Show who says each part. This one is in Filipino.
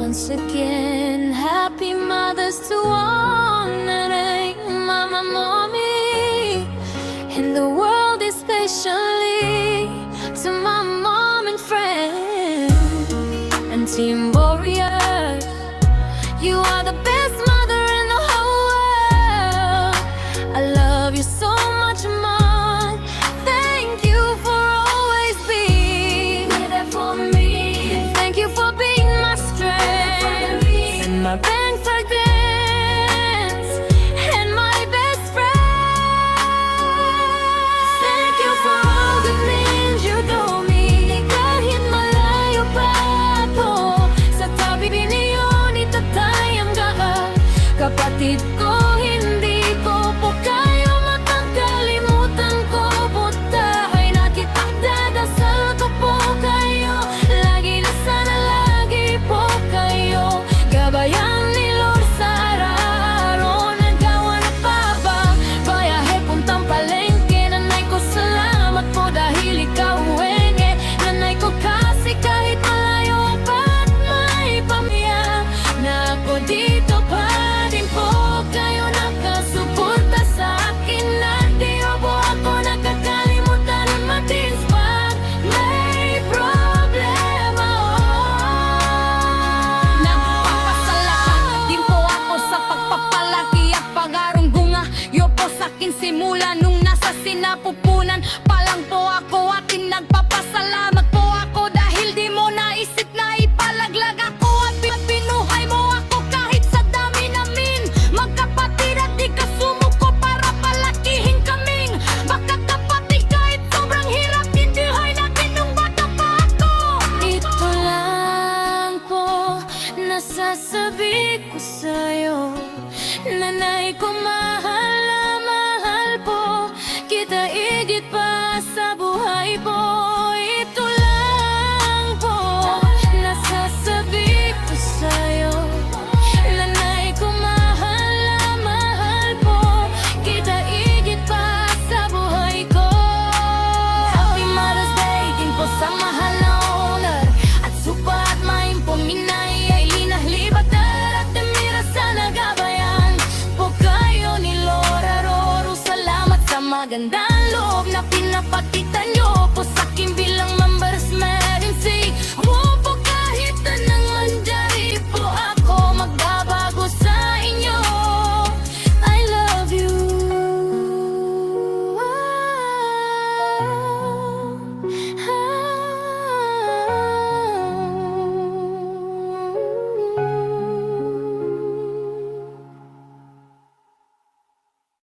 Speaker 1: once again. Happy Mothers to all nanay, mama, mommy, and the world, especially to my mom and friends and Team Warriors. You are the best mother in the whole world. I love you so much, Mom. Thank you for always being there for me. Thank you for being my strength and my bank for dance and my best friend. Thank you for all the things you do me. Kahit malayo pa ako, sa tabi niyo nitatayang ka. Kapatid ko, hindi ko po kayo makakalimutan ko po. Dahil nakita, dadasal ko po kayo. Lagi na sana, lagi po kayo. Gabayan ni Lord sa araw-araw. Nagawa na pa ba? Bayahe puntang palengke. Nanay ko, salamat po dahil ikaw uwenge. Nanay ko kasi kahit malayo pa't may pamilya, na ako dito pa din po kayo nakasuporta sa akin. At di po ako nakakalimutan ang matins pag may problema.
Speaker 2: Nagpapasalamat din po ako sa pagpapalaki at pag-arong bunga. Yo po sa'kin simula nung nasa sinapupunan pa lang po ako. Ating nagpapasalamat po ako dahil di mo naisip na ipalaglag ako. At pinuhay mo ako kahit sa dami namin magkapatid. At di ka sumuko para palakihin kaming magkakapatid. Kahit sobrang hirap din buhay natin nung bata pa ako.
Speaker 1: Ito lang po nasasabi ko sa'yo. Nanay ko, mahal na mahal po kita higit pa sa buhay po.